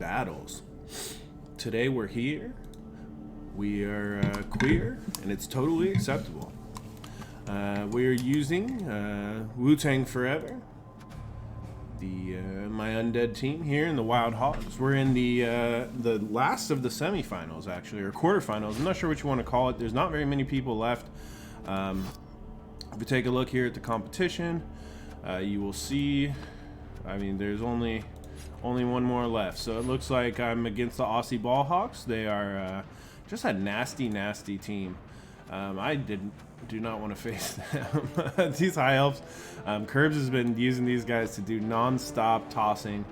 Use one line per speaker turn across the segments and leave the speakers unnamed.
battles. Today we're here. We are queer, and it's totally acceptable. We're using Wu-Tang Forever, my Undead team here in the Wild Hawgz. We're in the last of the semifinals, actually, or quarterfinals. I'm not sure what you want to call it. There's not very many people left. If you take a look here at the competition, you will see, I mean, there's only one more left. So it looks like I'm against the Aussie Ballhawks. They are just a nasty team. I do not want to face them. These high elves, Curbs has been using these guys to do non-stop tossing.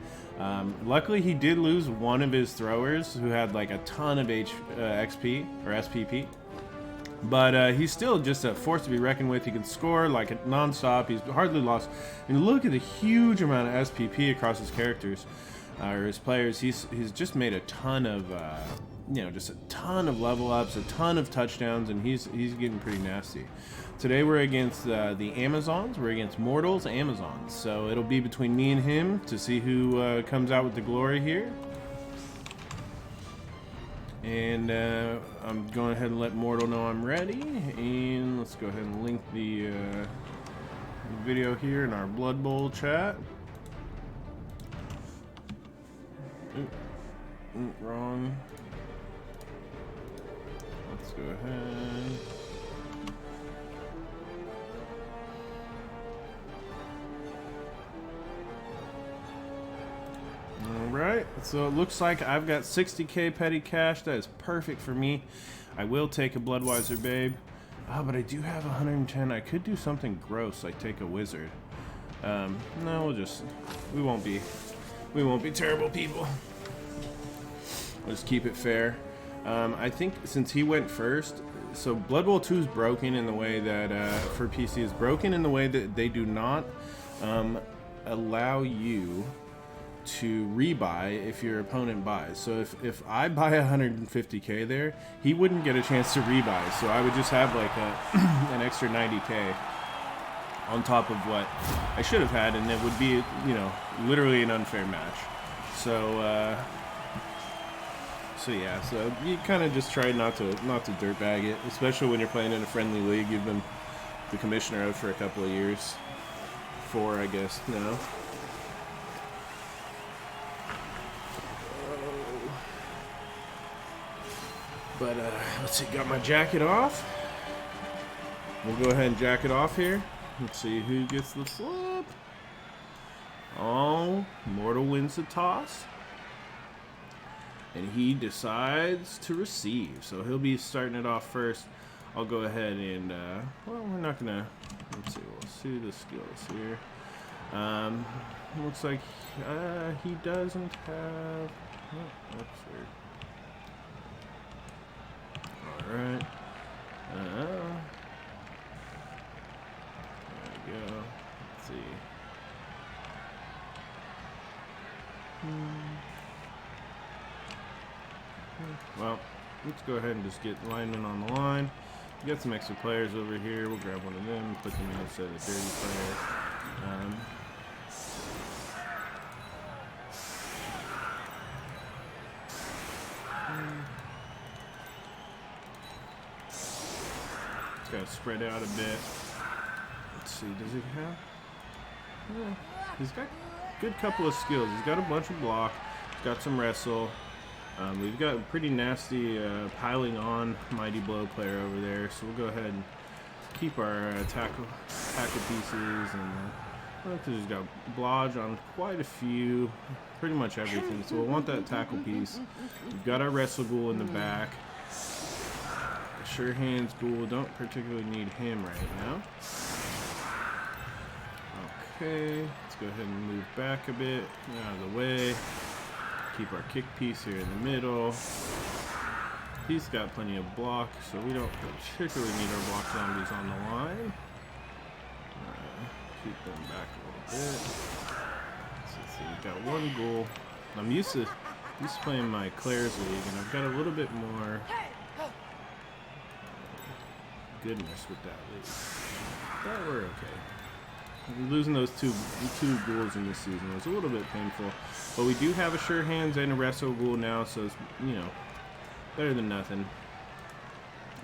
Luckily, he did lose one of his throwers who had like a ton of XP or SPP. But he's still just a force to be reckoned with. He can score like non-stop. He's hardly lost. And look at the huge amount of SPP across his characters or his players. He's just made a ton of just a ton of level ups, a ton of touchdowns, and he's getting pretty nasty. Today we're against the Amazons. We're against Mortals Amazons. So it'll be between me and him to see who comes out with the glory here. And I'm going ahead and let Mortal know I'm ready. And let's go ahead and link the video here in our Blood Bowl chat. Wrong. Let's go ahead. Alright, so it looks like I've got 60k petty cash. That is perfect for me. I will take a Bloodweiser Babe. But I do have 110. I could do something gross, like take a Wizard. No, we won't be terrible people. We'll just keep it fair. I think since he went first, so Blood Bowl 2 is broken in the way that, for PC, is broken in the way that they do not allow you to rebuy if your opponent buys. So if I buy 150k there, he wouldn't get a chance to rebuy. So I would just have like an extra 90k on top of what I should have had, and it would be, literally an unfair match. So yeah, so you kind of just try not to dirtbag it, especially when you're playing in a friendly league you've been the commissioner of for a couple of years. 4, I guess, now. But let's see, got my jacket off. We'll go ahead and jack it off here. Let's see who gets the flip. Oh, Mortal wins the toss. And he decides to receive. So he'll be starting it off first. I'll go ahead and, well, we're not going to, let's see, we'll see the skills here. Looks like he doesn't have, oh, that's weird. Alright. There we go. Let's see. Well, let's go ahead and just get linemen on the line. We got some extra players over here. We'll grab one of them and put them in instead of the dirty player. It's got to spread out a bit. Let's see, does he have? Yeah, he's got a good couple of skills. He's got a bunch of block. He's got some wrestle. We've got a pretty nasty piling on Mighty Blow player over there, so we'll go ahead and keep our tackle pieces. And he's got blodge on quite a few, pretty much everything. So we'll want that tackle piece. We've got our wrestle ghoul in the back. Sure hands ghoul, don't particularly need him right now. Okay, let's go ahead and move back a bit, out of the way. Keep our kick piece here in the middle. He's got plenty of block, so we don't particularly need our block zombies on the line. Keep them back a little bit. Let's see, we've got one ghoul. I'm used to playing my Claire's League, and I've got a little bit more goodness with that league. But we're okay. Losing those two ghouls in this season was a little bit painful. But we do have a sure hands and a resto ghoul now, so it's, you know, better than nothing.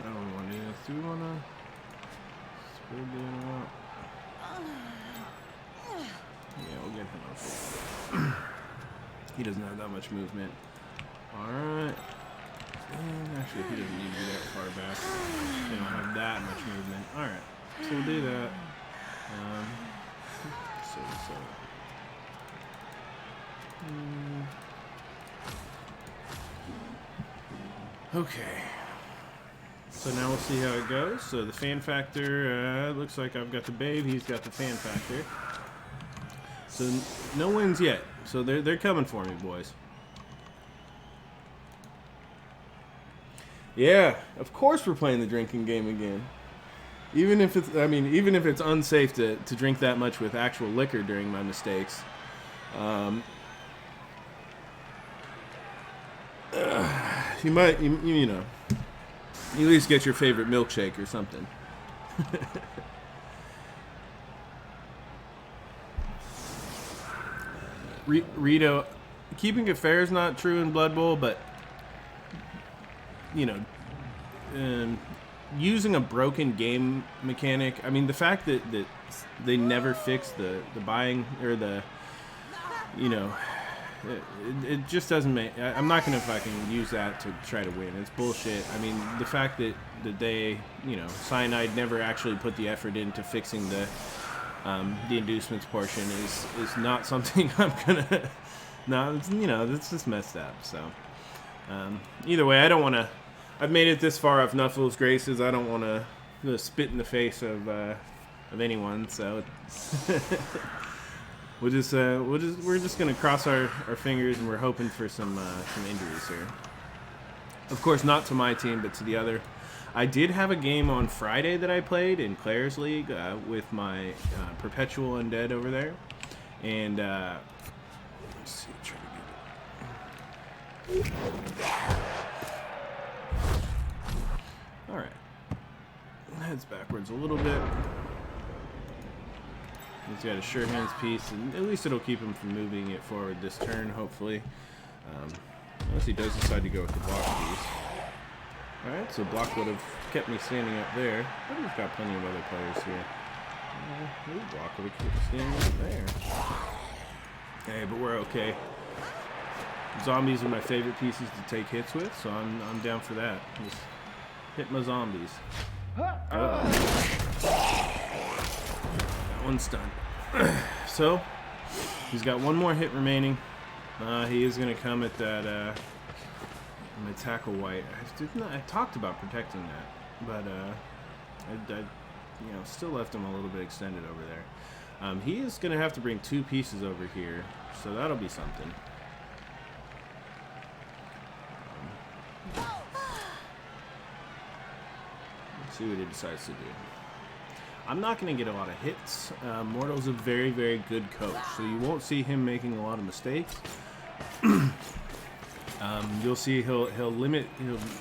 I don't want to do this. Do we want to split it out? Yeah, we'll get him up. He doesn't have that much movement. Alright. Actually, he doesn't need to be that far back. They don't have that much movement. Alright. So we'll do that. Okay. So now we'll see how it goes. So the fan factor, looks like I've got the babe, he's got the fan factor. So no wins yet. So they're coming for me, boys. Yeah, of course we're playing the drinking game again. Even if it's, I mean, even if it's unsafe to drink that much with actual liquor during my mistakes. You might, you know, you at least get your favorite milkshake or something. Rito, keeping it fair is not true in Blood Bowl, but, you know, using a broken game mechanic, I mean, the fact that they never fixed the buying, or the, you know, it just doesn't make, I'm not going to fucking use that to try to win. It's bullshit. I mean, the fact that they, you know, Cyanide never actually put the effort into fixing the inducements portion is not something I'm gonna, no, you know, it's just messed up. So either way, I don't want to, I've made it this far off Nuffle's graces. I don't want to spit in the face of anyone. So we're just gonna cross our fingers, and we're hoping for some injuries here. Of course, not to my team, but to the other. I did have a game on Friday that I played in Claire's League with my Perpetual Undead over there, and let's see, try to get it. All right, heads backwards a little bit. He's got a sure hands piece, and at least it'll keep him from moving it forward this turn, hopefully. Unless he does decide to go with the block piece. Alright, so block would have kept me standing up there, but we've got plenty of other players here. Block would have kept me standing up there. Hey, but we're okay. Zombies are my favorite pieces to take hits with, so I'm down for that. Just hit my zombies. That one's done. So, he's got one more hit remaining. He is going to come at that, I'm going to tackle white. I talked about protecting that, but I you know, still left him a little bit extended over there. He is going to have to bring two pieces over here, so that'll be something. Let's see what he decides to do. I'm not going to get a lot of hits. Mortal's a very, very good coach, so you won't see him making a lot of mistakes. You'll see he'll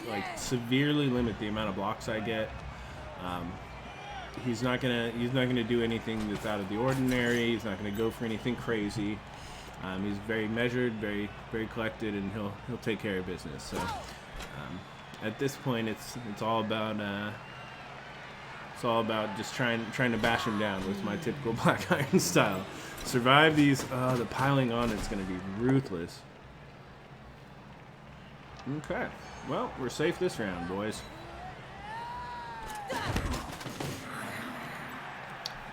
like severely limit the amount of blocks I get. He's not gonna do anything that's out of the ordinary. He's not gonna go for anything crazy. He's very measured, very, very collected, and he'll take care of business. So at this point, it's all about just trying to bash him down with my typical Black Iron style. Survive these. The piling on it's gonna be ruthless. Okay, well, we're safe this round, boys.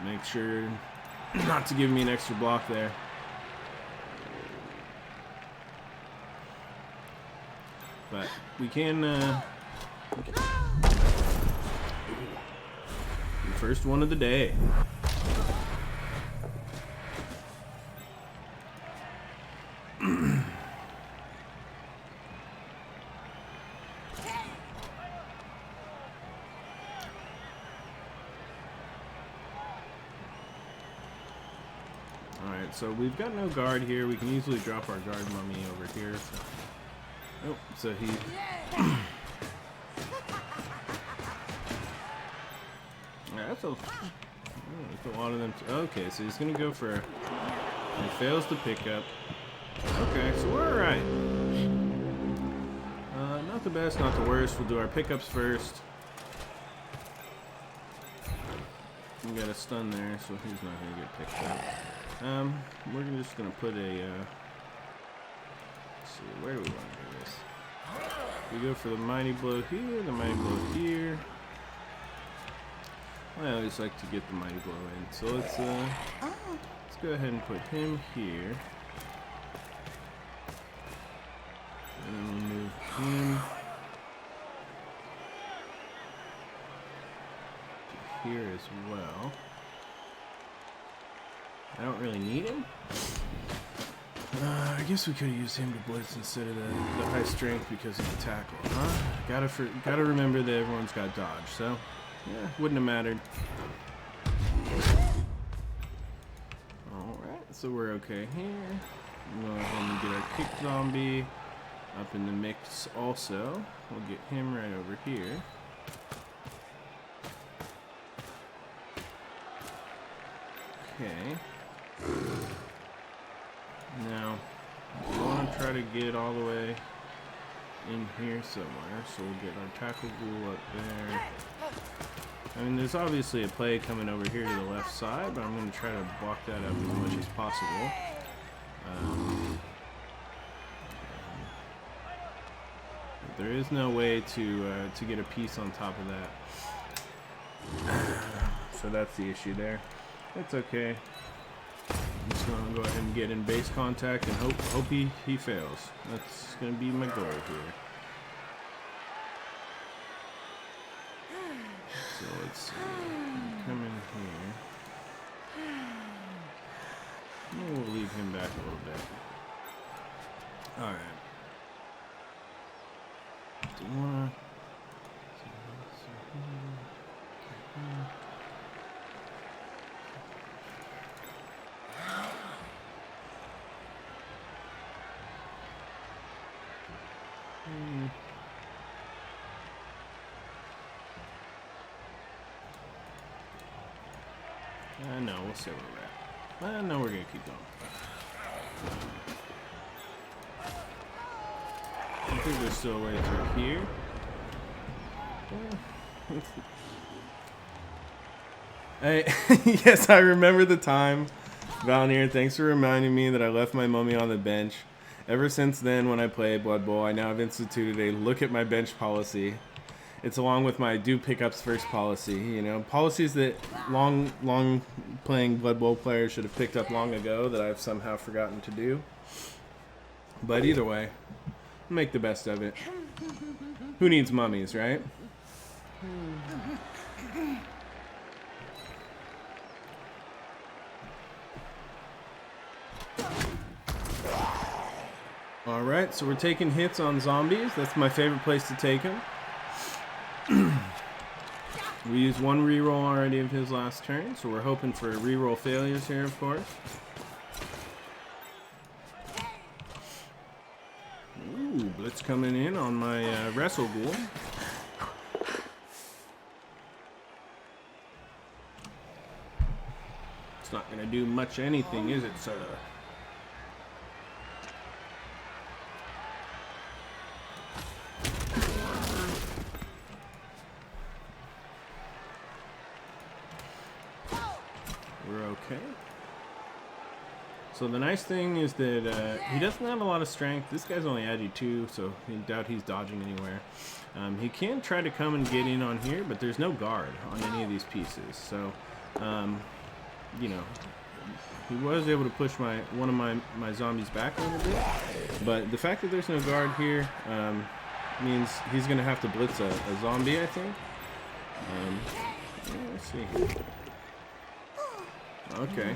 Make sure not to give me an extra block there. But we can, first one of the day. Alright, so we've got no guard here. We can easily drop our guard mummy over here. Oh, so he... Yeah, There's a lot of them. Okay, so he's gonna go for. He fails to pick up. Okay, so we're alright. Not the best, not the worst. We'll do our pickups first. We got a stun there, so he's not gonna get picked up. We're just gonna put a. Let's see, where do we want to do this? We go for the mighty blow here, the mighty blow here. I always like to get the mighty blow in, so let's go ahead and put him here, and then we'll move him to here as well. I don't really need him. I guess we could have used him to blitz instead of the high strength because of the tackle, huh? Gotta remember that everyone's got dodge, so yeah, wouldn't have mattered. Alright, so we're okay here. We'll go ahead and get our kick zombie up in the mix also. We'll get him right over here. Okay. Now, we want to try to get all the way in here somewhere, so we'll get our tackle ghoul up there. I mean, there's obviously a play coming over here to the left side, but I'm going to try to block that up as much as possible. There is no way to get a piece on top of that. So that's the issue there. It's okay. I'm just going to go ahead and get in base contact and hope he fails. That's going to be my goal here. So let's see. Come in here. We'll leave him back a little bit. Alright. Do you want to... No, we'll stay where we're at. No, we're gonna keep going. I think there's still a way through here. Hey, yes, I remember the time. Valnier, thanks for reminding me that I left my mummy on the bench. Ever since then, when I play Blood Bowl, I now have instituted a look at my bench policy. It's along with my do pickups first policy. You know, policies that long playing Blood Bowl players should have picked up long ago that I've somehow forgotten to do. But either way, make the best of it. Who needs mummies, right? Alright, so we're taking hits on zombies. That's my favorite place to take them. We used one reroll already of his last turn, so we're hoping for reroll failures here, of course. Ooh, blitz coming in on my wrestle ghoul. It's not going to do much anything, is it, sir? Okay. So the nice thing is that he doesn't have a lot of strength. This guy's only agi 2, so I doubt he's dodging anywhere. He can try to come and get in on here, but there's no guard on any of these pieces. So, you know, he was able to push one of my zombies back a little bit. But the fact that there's no guard here means he's going to have to blitz a zombie, I think. Let's see here. Okay.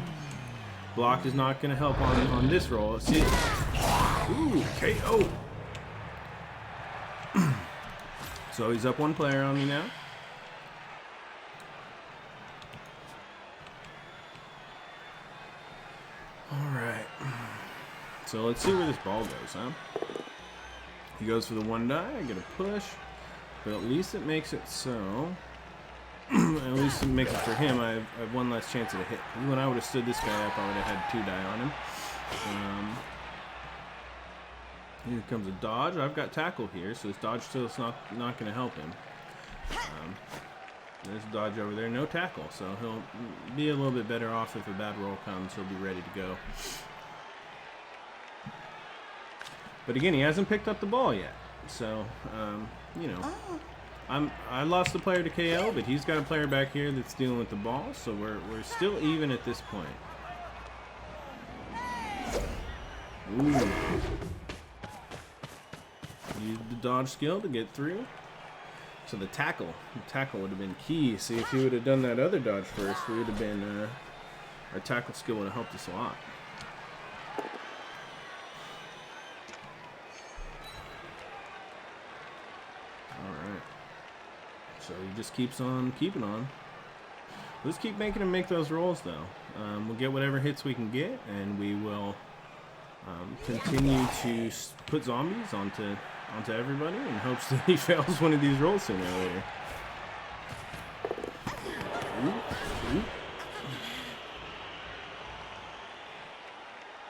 Block is not going to help on this roll. Let's see. Ooh, KO. So he's up one player on me now. Alright. So let's see where this ball goes, huh? He goes for the one die. I get a push. But at least it makes it so At least to make it for him, I have one less chance at a hit. When I would have stood this guy up, I would have had 2 die on him. Here comes a dodge. I've got tackle here, so his dodge still is not going to help him. There's a dodge over there, no tackle, so he'll be a little bit better off if a bad roll comes. He'll be ready to go. But again, he hasn't picked up the ball yet, so you know, I lost the player to KO, but he's got a player back here that's dealing with the ball, so we're still even at this point. Ooh. Used the dodge skill to get through. So the tackle would have been key. See, if he would have done that other dodge first, we would have been our tackle skill would have helped us a lot. All right. So he just keeps on keeping on. Let's keep making him make those rolls, though. We'll get whatever hits we can get, and we will continue to put zombies onto everybody in hopes that he fails one of these rolls sooner or later.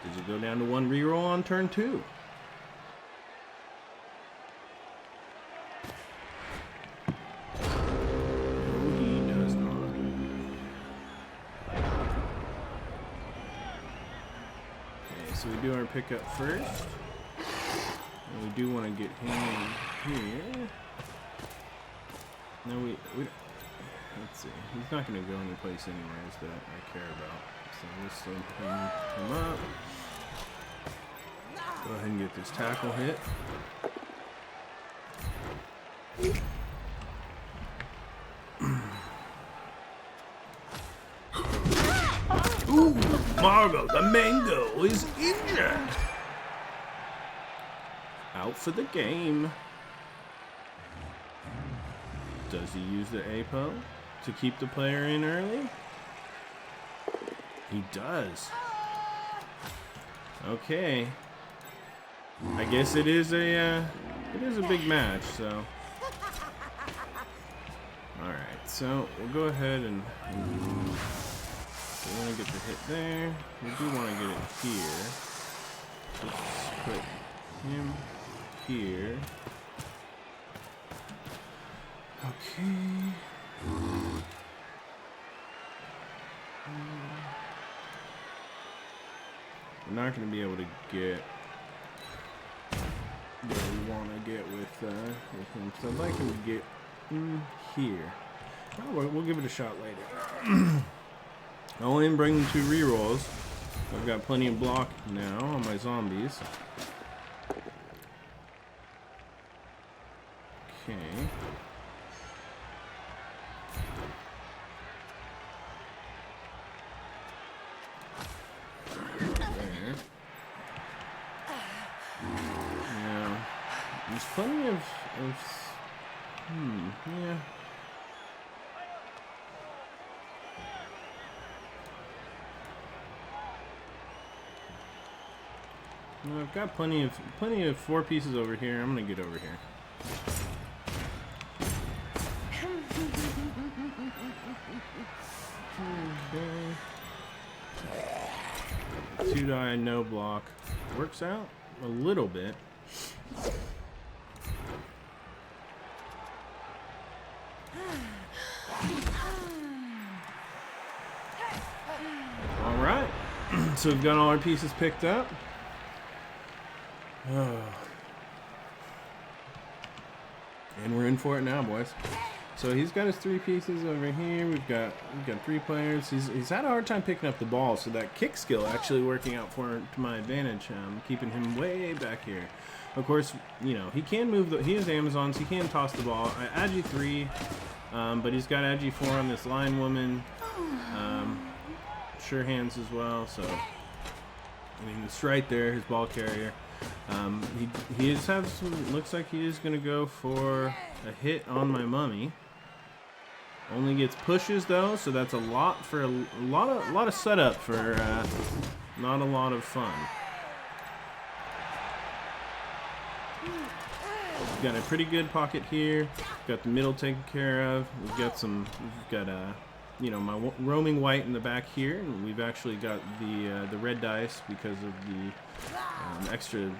Did you go down to 1 reroll on turn 2? So we do our pickup first. And we do want to get him here. No, we let's see. He's not going to go any place anyways that I care about. So let's slow him up. Go ahead and get this tackle hit. Ooh, Margo, the mango is injured. Out for the game. Does he use the APO to keep the player in early? He does. Okay. I guess it is a big match, so. All right, so we'll go ahead and we want to get the hit there. We do want to get it here. Let's put him here. Okay. We're not going to be able to get what we want to get with him. So I'd like him to get here. Oh, we'll give it a shot later. I'll only bring 2 rerolls. I've got plenty of block now on my zombies. Okay. There. Now, there's plenty of yeah. Well, I've got plenty of 4 pieces over here. I'm gonna get over here. Okay. 2 die, no block. Works out a little bit. All right. So we've got all our pieces picked up. Oh. And we're in for it now, boys. So he's got his 3 pieces over here. We've got 3 players. He's had a hard time picking up the ball, so that kick skill actually working out to my advantage, keeping him way back here. Of course, you know, he can move. He has Amazons. He can toss the ball. Agi 3, but he's got Agi 4 on this line woman. Sure hands as well. So I mean, it's right there. His ball carrier. He is have some. Looks like he is gonna go for a hit on my mummy. Only gets pushes though, so that's a lot for a lot of setup for not a lot of fun. We've got a pretty good pocket here. Got the middle taken care of. We've got you know, my roaming white in the back here, and we've actually got the red dice because of the extra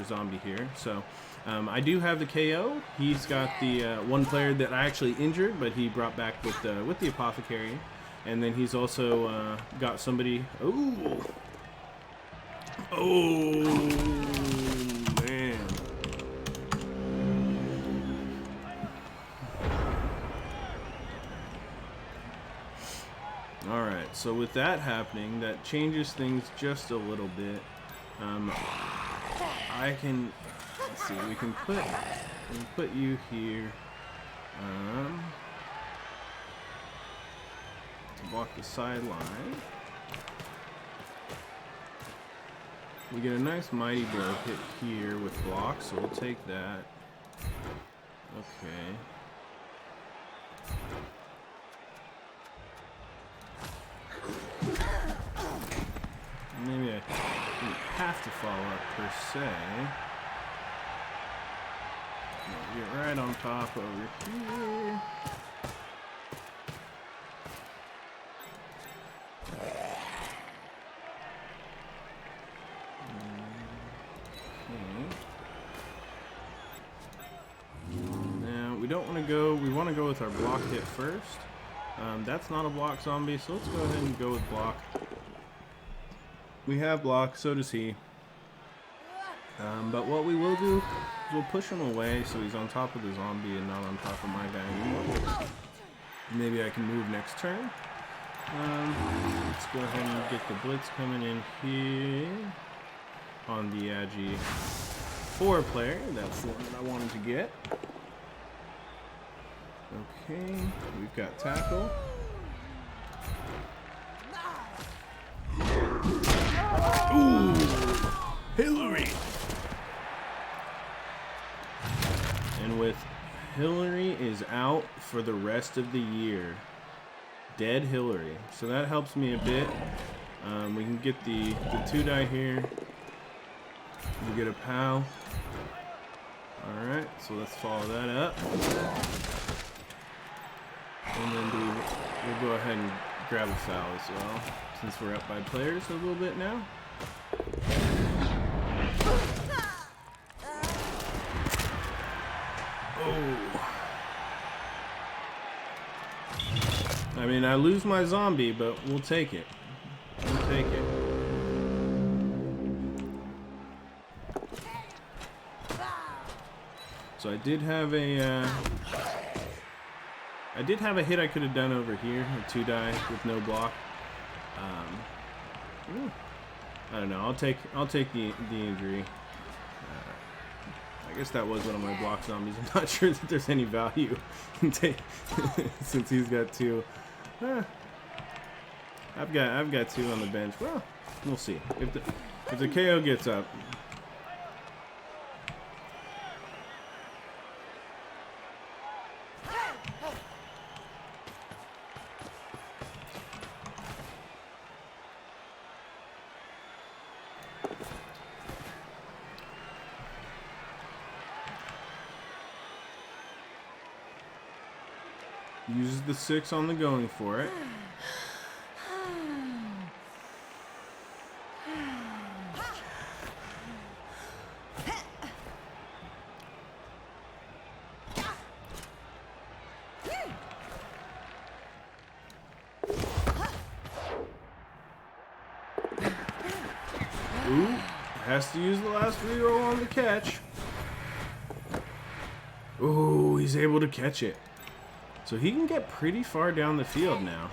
zombie here. So I do have the KO. He's got the one player that I actually injured, but he brought back with the apothecary, and then he's also got somebody. Oh man. Alright, so with that happening, that changes things just a little bit. I can, let's see, we can put you here to block the sideline. We get a nice mighty blow hit here with block, so we'll take that. Okay. Maybe I don't have to follow up per se. Get right on top over here. Now we don't want to go. We want to go with our block hit first. That's not a block zombie, so let's go ahead and go with block. We have block, so does he. But what we will do is we'll push him away so he's on top of the zombie and not on top of my guy anymore. Maybe I can move next turn. Let's go ahead and get the blitz coming in here on the Agi 4 player. That's the one that I wanted to get. Okay, we've got tackle. Ooh, Hillary. And with Hillary is out for the rest of the year. Dead Hillary. So that helps me a bit. We can get the 2-die here. We get a POW. Alright, so let's follow that up. And then we'll go ahead and grab a foul as well, since we're up by players a little bit now. Oh. I mean, I lose my zombie, but we'll take it. We'll take it. So I did have a hit I could have done over here, a 2-die with no block. I don't know. I'll take the injury. I guess that was one of my block zombies. I'm not sure that there's any value since he's got 2. I've got 2 on the bench. Well, we'll see if the KO gets up. Uses the 6 on the going for it. Ooh, has to use the last reroll on the catch. Ooh, he's able to catch it. So he can get pretty far down the field now.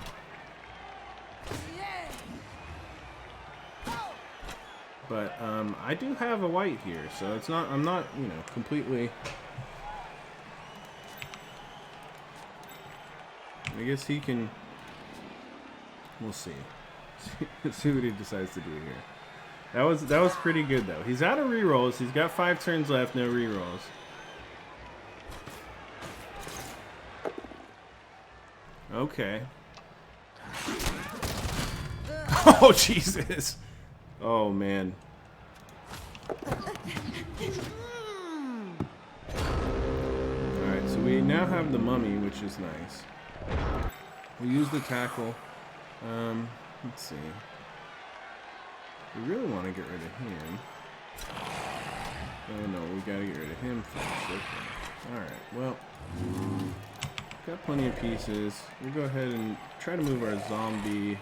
But I do have a white here, so it's not. I'm not, you know, completely. I guess he can. We'll see. See what he decides to do here. That was pretty good though. He's out of rerolls. He's got 5 turns left, no rerolls. Okay. Oh, Jesus. Oh, man. we now have the mummy, which is nice. We use the tackle. Let's see. We really want to get rid of him. Oh no, we gotta get rid of him first. Okay. Alright, well. Got plenty of pieces. We'll go ahead and try to move our zombie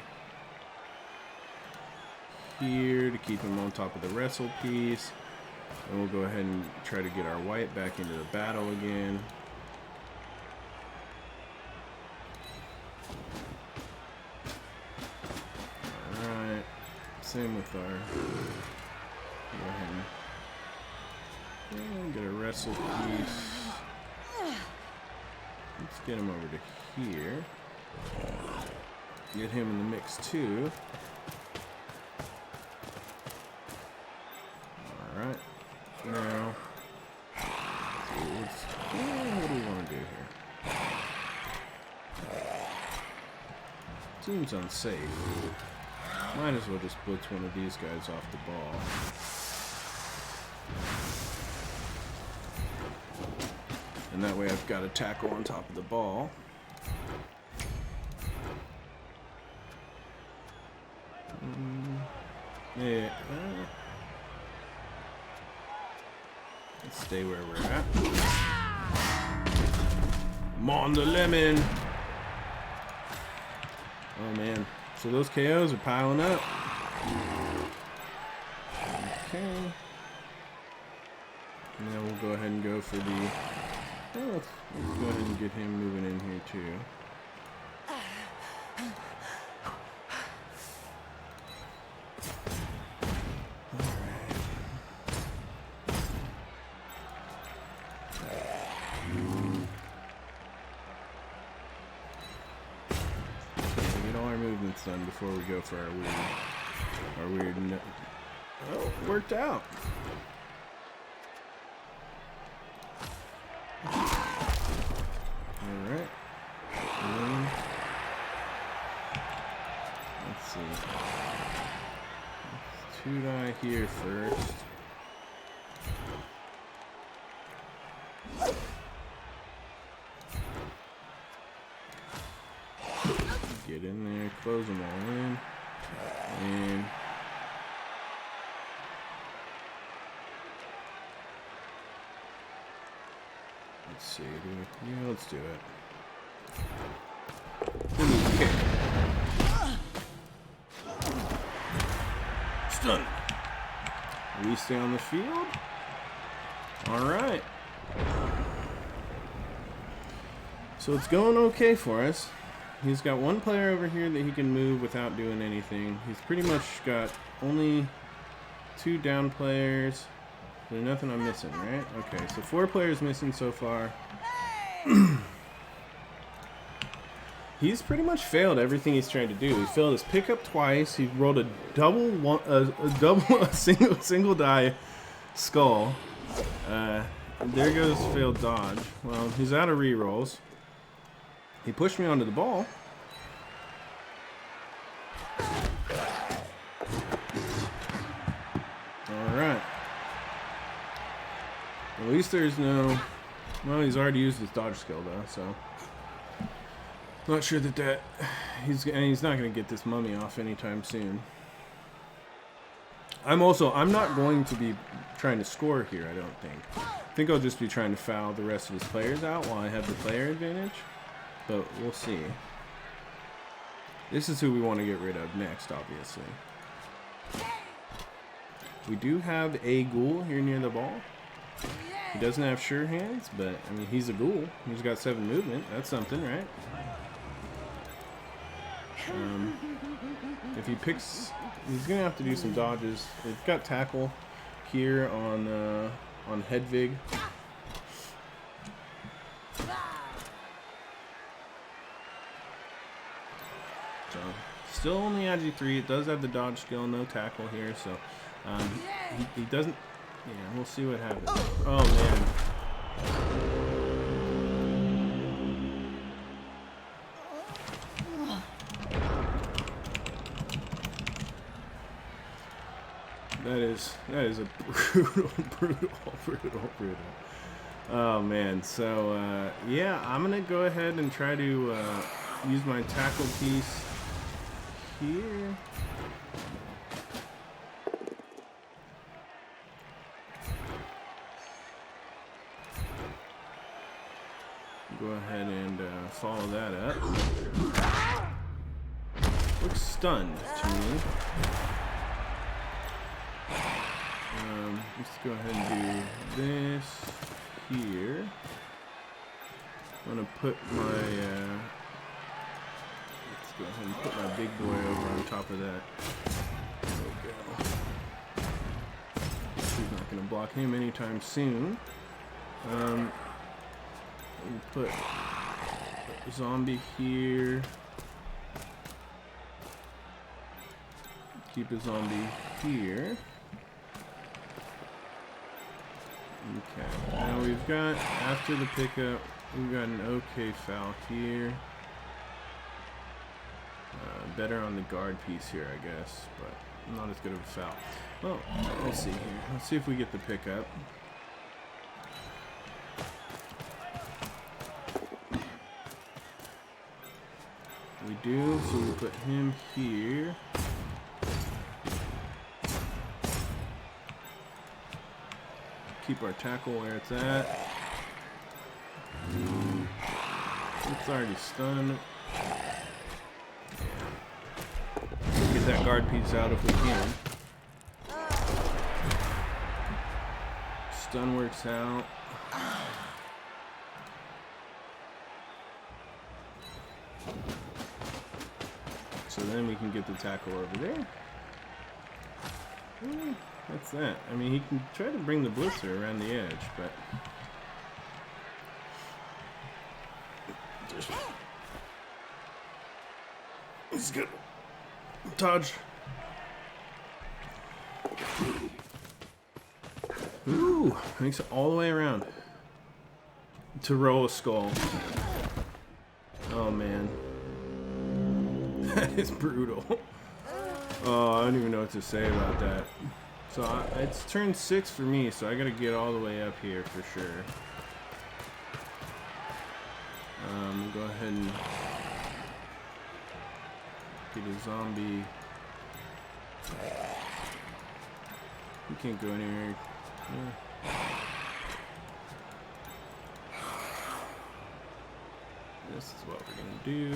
here to keep him on top of the wrestle piece. And we'll go ahead and try to get our white back into the battle again. Alright. Same with our... Go ahead and get a wrestle piece. Let's get him over to here. Get him in the mix too. Alright. Now, what do we want to do here? Seems unsafe. Might as well just blitz one of these guys off the ball. And that way I've got a tackle on top of the ball. Yeah. Let's stay where we're at. I'm on the lemon. Oh man. So those KOs are piling up. Okay. Now we'll go ahead and go for the... Oh, let's go ahead and get him moving in here too. Get all our movements done before we go for our weird. Oh, it worked out. Alright. Let's see. Let's 2-die here first. Get in there, close them all in. And let's see, yeah, let's do it. Okay. Stun. We stay on the field. All right. So it's going okay for us. He's got one player over here that he can move without doing anything. He's pretty much got only 2 down players. There's nothing I'm missing, right? Okay, so 4 players missing so far. He's pretty much failed everything he's trying to do. He failed his pickup twice. He rolled a single die skull. There goes failed dodge. Well, he's out of rerolls. He pushed me onto the ball. All right. At least there's no... Well, he's already used his dodge skill though, so... Not sure that he's not going to get this mummy off anytime soon. I'm not going to be trying to score here, I don't think. I think I'll just be trying to foul the rest of his players out while I have the player advantage. But we'll see. This is who we want to get rid of next, obviously. We do have a ghoul here near the ball. He doesn't have sure hands, but I mean, he's a ghoul. He's got 7 movement. That's something, right? If he picks, he's gonna have to do some dodges. We've got tackle here on Hedvig. So still only AG3. It does have the dodge skill, no tackle here. So he doesn't. Yeah, we'll see what happens. Oh man. That is a brutal. Oh man, so yeah, I'm gonna go ahead and try to use my tackle piece here. Go ahead and follow that up. Looks stunned to me. Let's go ahead and do this here. I'm gonna put my let's go ahead and put my big boy over on top of that. There we go. He's not gonna block him anytime soon. Put a zombie here. Keep a zombie here. Okay, now we've got, after the pickup, we've got an okay foul here. Better on the guard piece here, I guess, but not as good of a foul. Well, let's see here. Let's see if we get the pickup. We do, so we put him here. Keep our tackle where it's at. It's already stunned. Get that guard piece out if we can. Stun works out. So then we can get the tackle over there. That's that. I mean, he can try to bring the blitzer around the edge, but it's good. Touch. Ooh, makes it all the way around to roll a skull. Oh man, that is brutal. Oh, I don't even know what to say about that. So it's turn 6 for me, so I gotta get all the way up here for sure. Go ahead and get a zombie. You can't go anywhere. Yeah. This is what we're gonna do.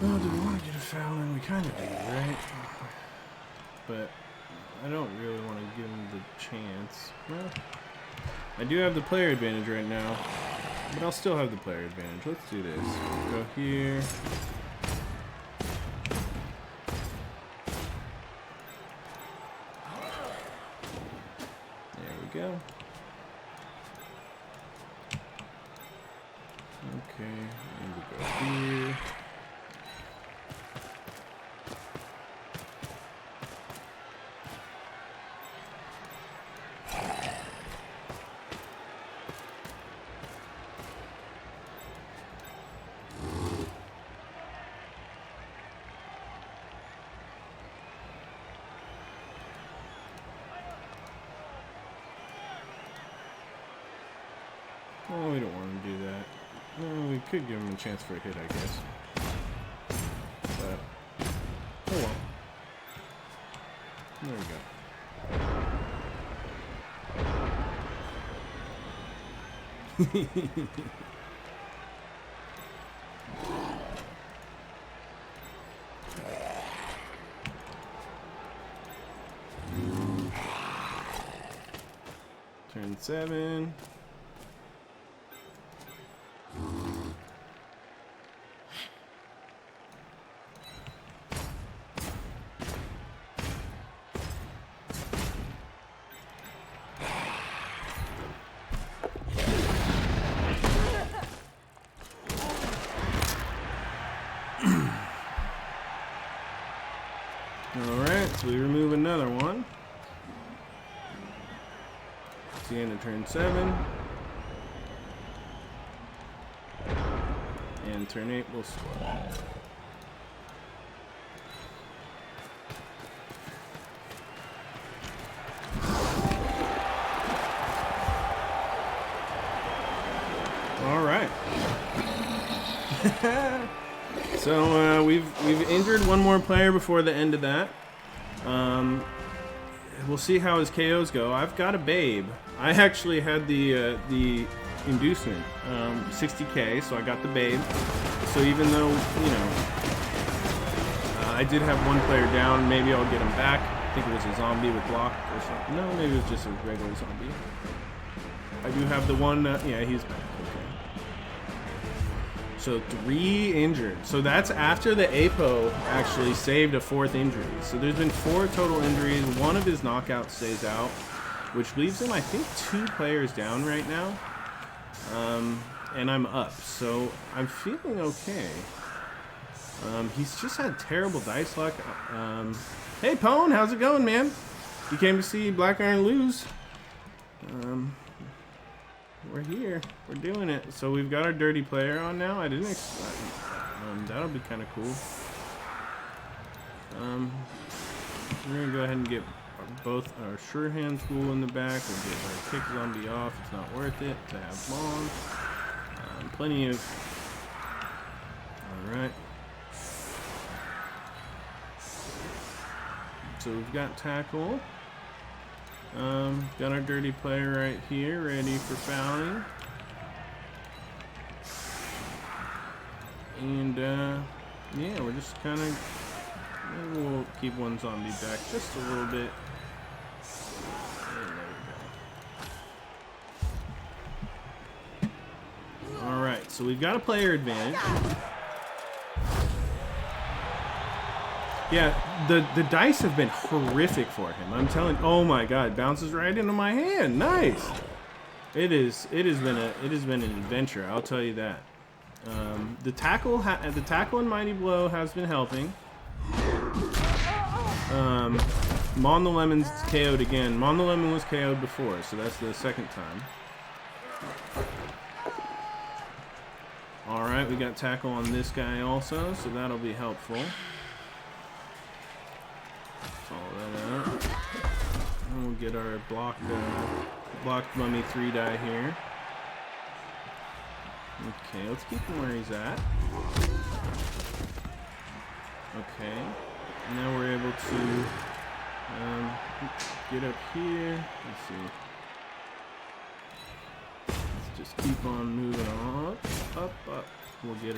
Well, do we want to get a foul in? We kind of do, right? But I don't really want to give him the chance. Well, I do have the player advantage right now, but I'll still have the player advantage. Let's do this. Go here. There we go. Okay, and we go here. Oh, we don't want to do that. Well, we could give him a chance for a hit, I guess. But, oh well. There we go. Turn 7. the end of turn 7. And turn 8 will score. All right. So we've injured one more player before the end of that. We'll see how his KOs go. I've got a Babe. I actually had the inducement, 60k, so I got the Babe. So even though, you know, I did have one player down, maybe I'll get him back. I think it was a zombie with block or something. No, maybe it was just a regular zombie. I do have the one, yeah, he's back. So 3 injured. So that's after the APO actually saved a 4th injury. So there's been 4 total injuries. One of his knockouts stays out, which leaves him, I think, 2 players down right now. And I'm up. So I'm feeling okay. He's just had terrible dice luck. Hey, Pone, how's it going, man? You came to see Black Iron lose. We're here. We're doing it. So we've got our dirty player on now. I didn't expect that'll be kind of cool. We're going to go ahead and get both our sure hand tool in the back. We'll get our kick zombie off. It's not worth it to have bombs. Plenty of... Alright. So we've got tackle. Got our dirty player right here, ready for fouling. And, yeah, we're just kind of... We'll keep one zombie back just a little bit. And there we go. Alright, so we've got a player advantage. Yeah, the dice have been horrific for him. I'm telling. Oh my God, bounces right into my hand. Nice. It has been an adventure. I'll tell you that. The tackle and Mighty Blow has been helping. Mon the Lemon's KO'd again. Mon the Lemon was KO'd before, so that's the 2nd time. All right, we got tackle on this guy also, so that'll be helpful. Follow that out. And we'll get our blocked mummy 3 die here. Okay, let's keep him where he's at. Okay, now we're able to get up here. Let's see. Let's just keep on moving on. Up. We'll get a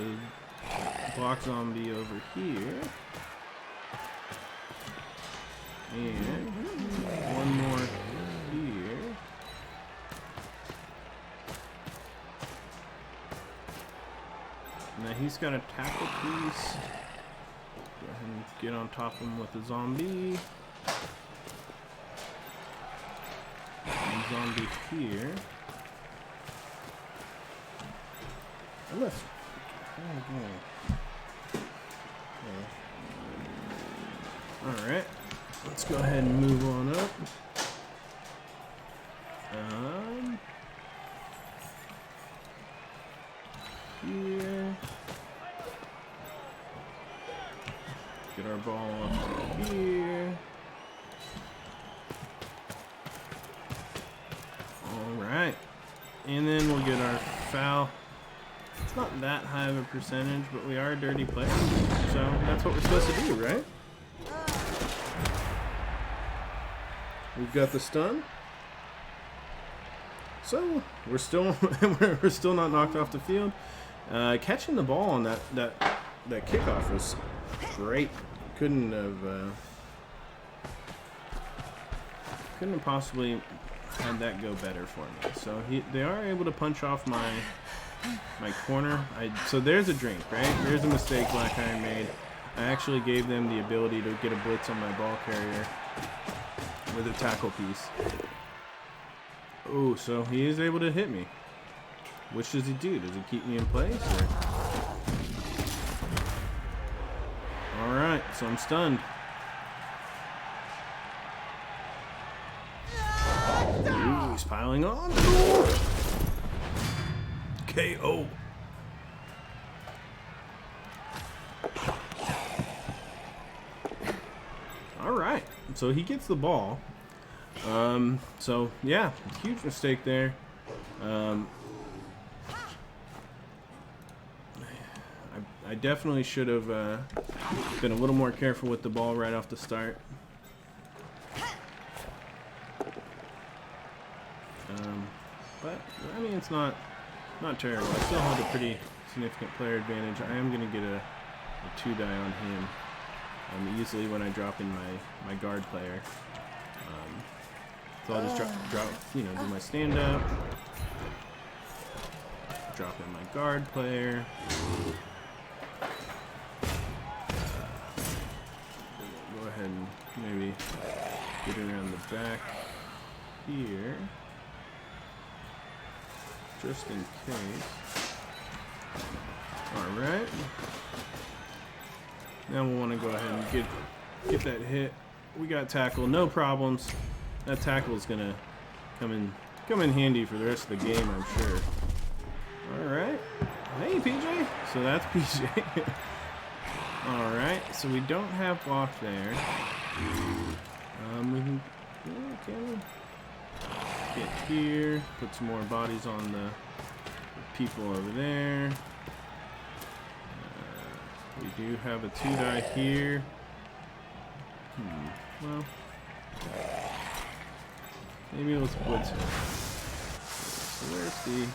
block zombie over here. And one more here. Now he's got a tackle piece. Go ahead and get on top of him with a zombie. And zombie here. I left. Alright. Let's go ahead and move on up. Here. Get our ball up to here. Alright. And then we'll get our foul. It's not that high of a percentage, but we are a dirty player. So that's what we're supposed to do, right? We've got the stun. So we're still we're still not knocked off the field. Catching the ball on that kickoff was great. Couldn't have possibly had that go better for me. So they are able to punch off my corner. So there's a drink, right? There's a mistake Black Iron made. I actually gave them the ability to get a blitz on my ball carrier with a tackle piece. Oh, so he is able to hit me. Which does he do? Does he keep me in place? Alright, so I'm stunned. Ooh, he's Just piling on. KO. All right, so he gets the ball. So yeah, huge mistake there. I definitely should have been a little more careful with the ball right off the start. But I mean, it's not terrible. I still have a pretty significant player advantage. I am gonna get a 2-die on him easily when I drop in my guard player. So I'll just drop, you know, do my stand up, drop in my guard player. Go ahead and maybe get around the back here, just in case. All right. Now we'll want to go ahead and get that hit. We got tackle, no problems. That tackle is gonna come in handy for the rest of the game, I'm sure. All right. Hey, PJ. So that's PJ. All right. So we don't have block there. We can get here. Put some more bodies on the people over there. We do have a 2-die here. Well, maybe let's blitz it. So where's the...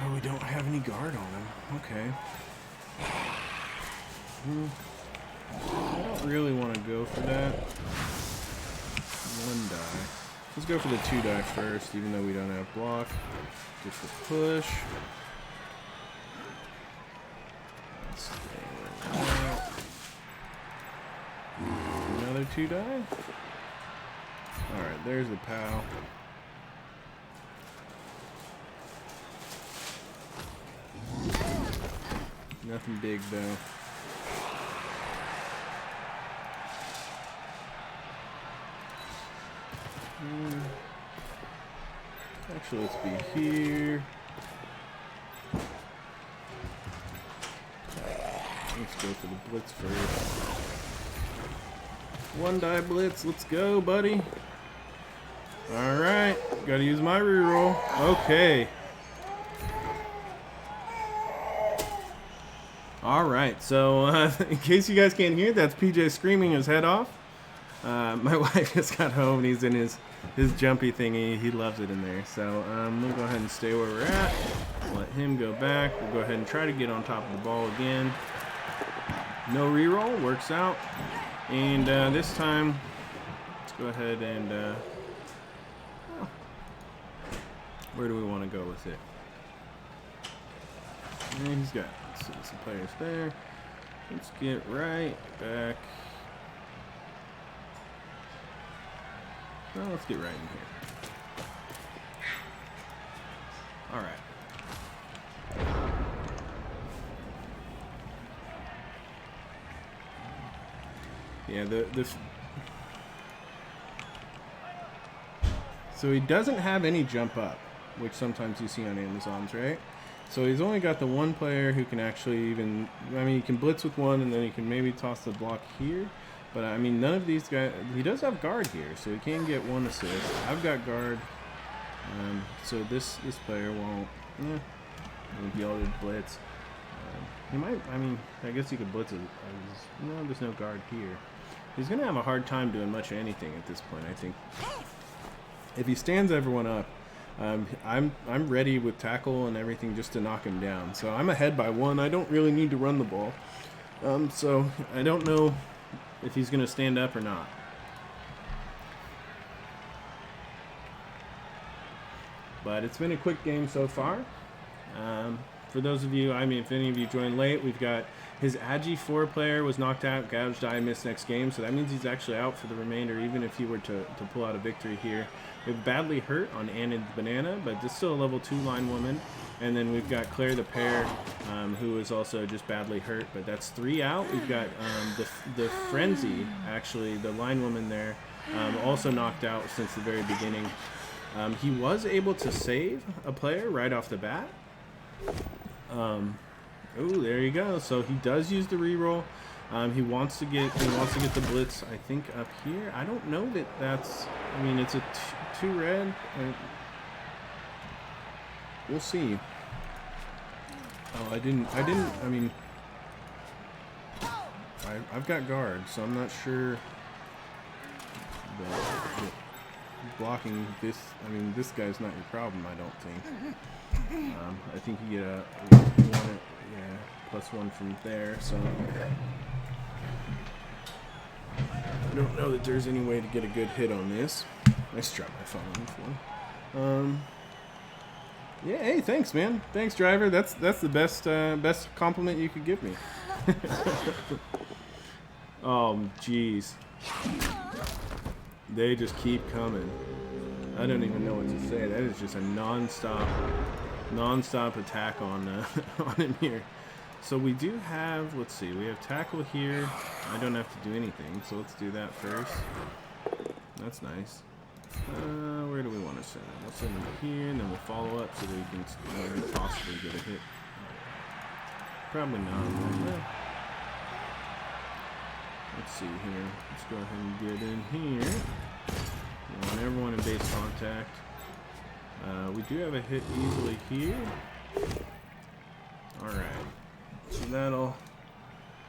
Oh, we don't have any guard on him. Okay. I don't really want to go for that. 1-die. Let's go for the 2-die first, even though we don't have block. Just a push. Another 2-die. Alright, there's the POW. Nothing big though. Actually, let's be here. Let's go for the blitz first. 1-die blitz. Let's go, buddy. All right. Gotta use my reroll. Okay. All right. So, in case you guys can't hear, that's PJ screaming his head off. My wife just got home and he's in his jumpy thingy. He loves it in there. So, we'll go ahead and stay where we're at. Let him go back. We'll go ahead and try to get on top of the ball again. No reroll, works out. And this time, let's go ahead and, where do we want to go with it? And he's got some players there. Let's get right back. Well, let's get right in here. All right. Yeah, so he doesn't have any jump up, which sometimes you see on Amazons, right? So he's only got the one player who can actually even, I mean, he can blitz with one and then he can maybe toss the block here. But I mean, none of these guys, he does have guard here, so he can get 1 assist. I've got guard, so this player won't, be able to blitz. He might, I mean, I guess he could blitz it. No, there's no guard here. He's going to have a hard time doing much of anything at this point, I think. If he stands everyone up, I'm ready with tackle and everything just to knock him down. So I'm ahead by 1. I don't really need to run the ball. So I don't know if he's going to stand up or not. But it's been a quick game so far. For those of you, I mean, if any of you joined late, we've got his Agi 4 player was knocked out, gouged eye, missed next game, so that means he's actually out for the remainder, even if he were to pull out a victory here. We have badly hurt on Anna Banana, but it's still a level 2 line woman. And then we've got Claire the pair, who is also just badly hurt, but that's 3 out. We've got the Frenzy, actually, the line woman there, Also knocked out since the very beginning. He was able to save a player right off the bat. Oh, there you go. So he does use the reroll. He wants to get the blitz. I think up here. I don't know that that's. I mean, it's a 2 red. We'll see. Oh, I didn't. I mean, I've got guard, so I'm not sure. But blocking this. I mean, this guy's not your problem. I don't think. I think you get a +1 from there. So. I don't know that there's any way to get a good hit on this. Nice drop my phone. Yeah, hey, thanks, man. Thanks, driver. That's the best compliment you could give me. Oh, jeez. They just keep coming. I don't even know what to say. That is just a non-stop attack on on him here. So we do have, let's see, we have tackle here. I don't have to do anything, so let's do that first. That's nice. Where do we want to send him? We'll send him here, and then we'll follow up so that we can possibly get a hit. Probably not. Well, let's see here. Let's go ahead and get in here. We want everyone in base contact. We do have a hit easily here. Alright. So that'll...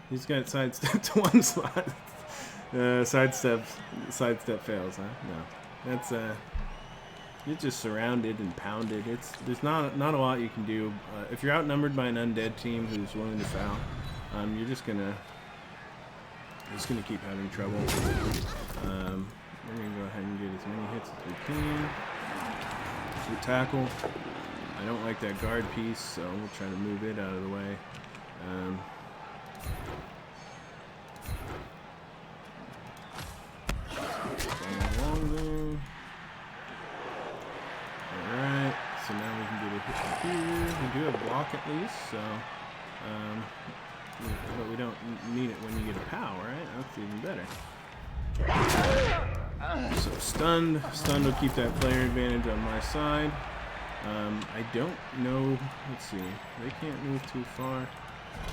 He's got sidestep to one spot. Sidestep fails, huh? No. That's you're just surrounded and pounded. There's not a lot you can do. If you're outnumbered by an undead team who's willing to foul, you're just gonna keep having trouble. We're gonna go ahead and get as many hits as we can. We tackle. I don't like that guard piece, so we'll try to move it out of the way. Along there. Alright, so now we can get a hit here. We do have block at least, so but we don't need it when you get a POW, right? That's even better. So stunned will keep that player advantage on my side. I don't know, let's see, they can't move too far.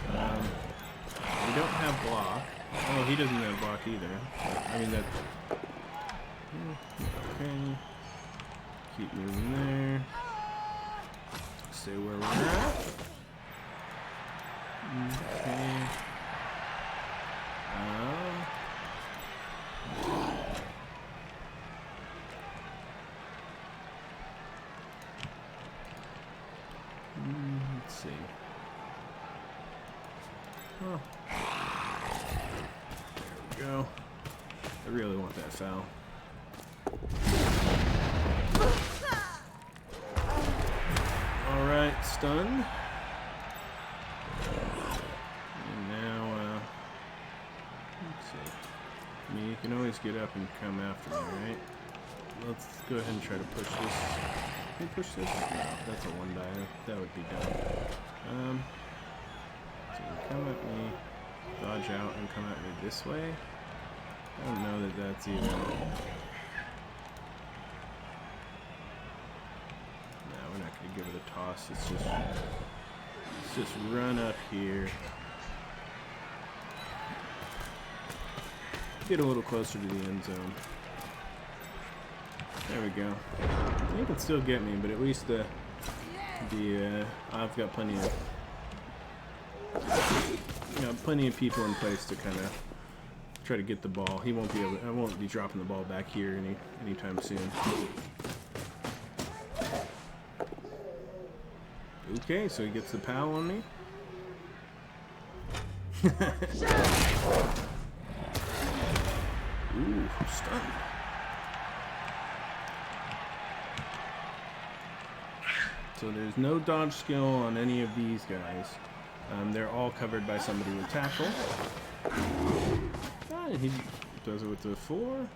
We don't have block. Oh, he doesn't have block either. I mean, that. Okay. Keep moving there. Stay where we're at. Okay. Let's see. Oh. There we go. I really want that foul. Alright, stunned. And now, let's see. I mean, you can always get up and come after me, right? Let's go ahead and try to push this. Can we push this? No, that's a 1 die. That would be dumb. So you come at me, dodge out, and come at me this way. I don't know that that's even... No, we're not going to give it a toss. Let's just run up here. Get a little closer to the end zone. There we go. He can still get me, but at least I've got plenty of people in place to kind of try to get the ball. He won't be able. I won't be dropping the ball back here anytime soon. Okay, so he gets the POW on me. Ooh, stunned. So there's no dodge skill on any of these guys. They're all covered by somebody with tackle. And he does it with the 4.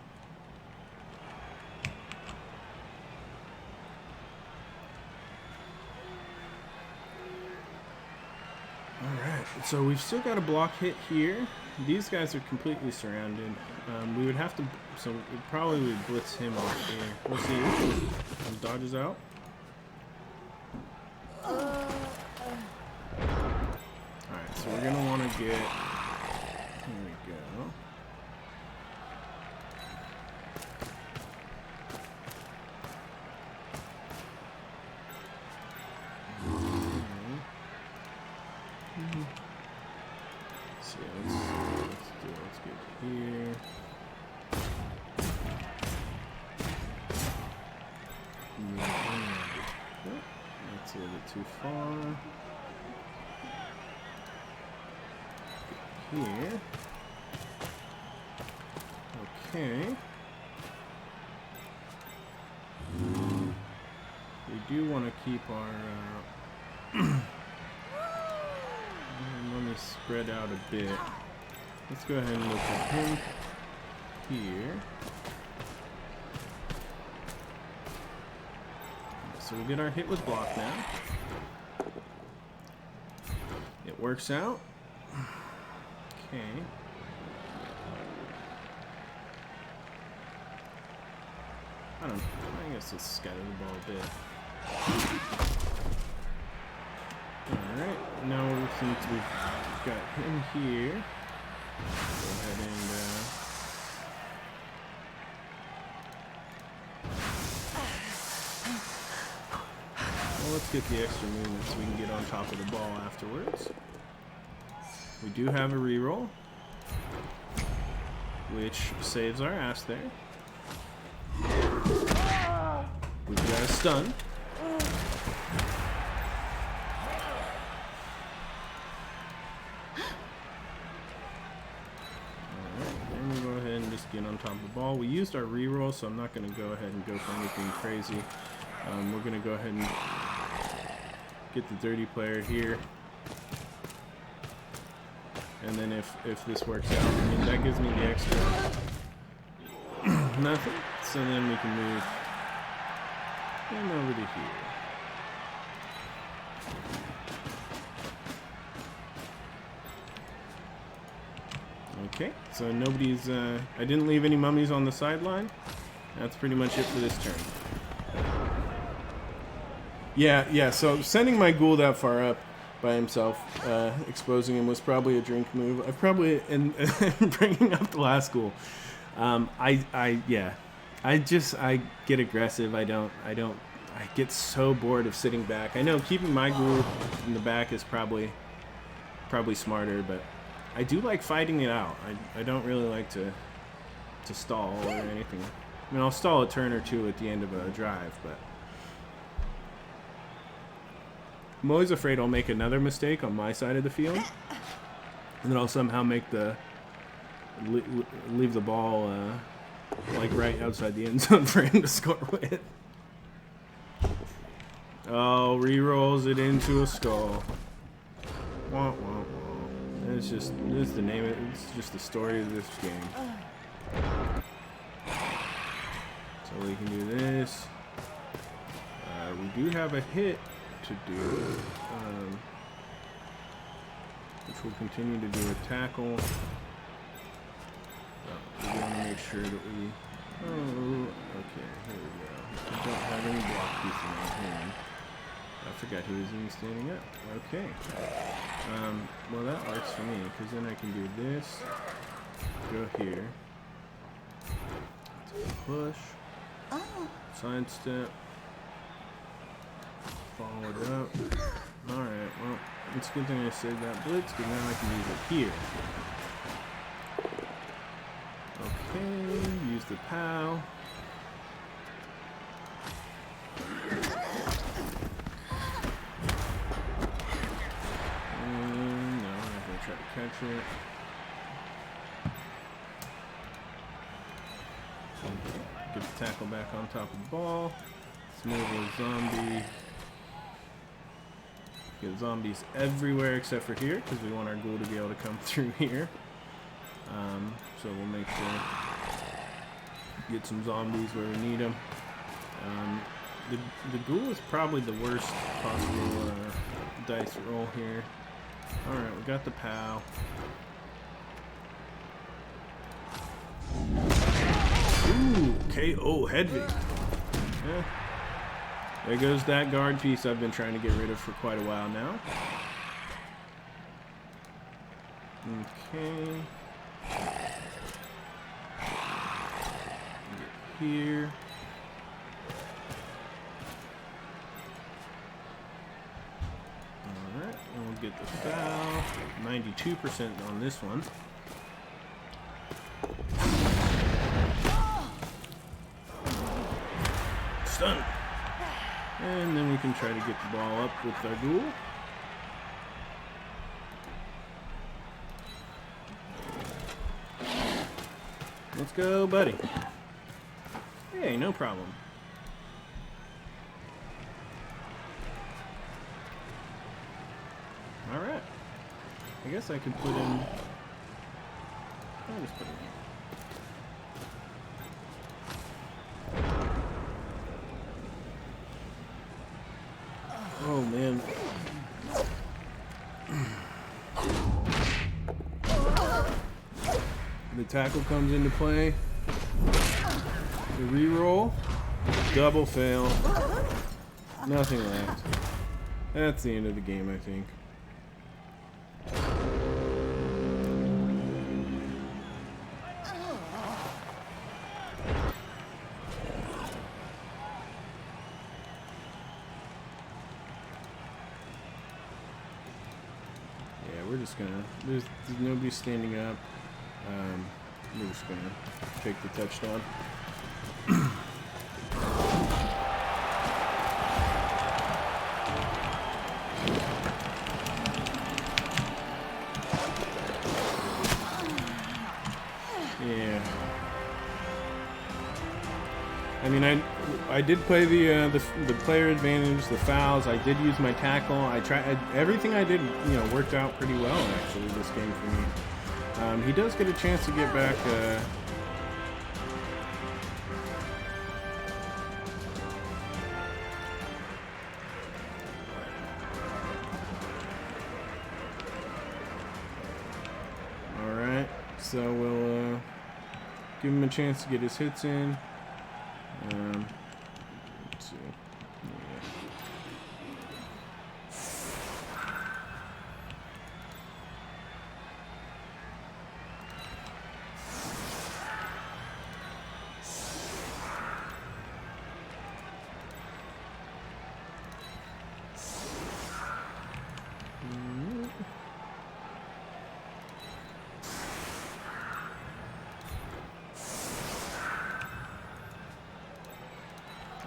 Alright. So we've still got a block hit here. These guys are completely surrounded. We would have to, so we probably would blitz him off here. We'll see. Dodges out. Alright, so we're gonna want to get, here we go. Let's get here. That's a little bit too far. Here. Okay. We do want to keep our money spread out a bit. Let's go ahead and look at him here. So we'll get our hit with block now. It works out. Okay. I guess let's scatter the ball a bit. Alright, now since we've got him here, go ahead and well, let's get the extra movement so we can get on top of the ball afterwards. We do have a reroll, which saves our ass there. We've got a stun. Get on top of the ball. We used our reroll, so I'm not going to go ahead and go for anything crazy. We're going to go ahead and get the dirty player here. And then if this works out, I mean, that gives me the extra nothing. So then we can move him over to here. Okay, so nobody's, I didn't leave any mummies on the sideline. That's pretty much it for this turn. Yeah, so sending my ghoul that far up by himself, exposing him was probably a drink move. I probably, in bringing up the last ghoul, I get aggressive. I get so bored of sitting back. I know keeping my ghoul in the back is probably smarter, but I do like fighting it out. I don't really like to stall or anything. I mean, I'll stall a turn or two at the end of a drive, but I'm always afraid I'll make another mistake on my side of the field, and then I'll somehow make leave the ball like right outside the end zone for him to score with. Oh, re-rolls it into a skull. Wah, wah, wah. It's just, this is the name of it. It's just the story of this game. So we can do this. We do have a hit to do, which we'll continue to do a tackle. We want to make sure that we. Oh, okay, here we go. I don't have any block piece in my hand. I forgot he was even standing up. Okay. Well, that works for me, because then I can do this. Go here. Push. Side step. Follow it up. Alright, well, it's a good thing I saved that blitz, because now I can use it here. Okay, use the POW. Try to catch it. Get the tackle back on top of the ball. Smooth a zombie. Get zombies everywhere except for here, because we want our ghoul to be able to come through here. So we'll make sure get some zombies where we need them. The ghoul is probably the worst possible dice roll here. Alright, we got the POW. Ooh, KO Hedvig. Yeah. There goes that guard piece I've been trying to get rid of for quite a while now. Okay. Get here. Alright, and we'll get the foul. 92% on this one. Stun. And then we can try to get the ball up with our ghoul. Let's go, buddy. Hey, no problem. Alright. I guess I could put in... I'll just put it in. Oh, man. The tackle comes into play. The reroll. Double fail. Nothing left. That's the end of the game, I think. We're just gonna, there's nobody standing up. We're just gonna take the touchdown. Yeah. I mean, I did play the player advantage, the fouls. I did use my tackle. Everything I did, worked out pretty well actually this game for me. He does get a chance to get back. All right, so we'll give him a chance to get his hits in. Let's see.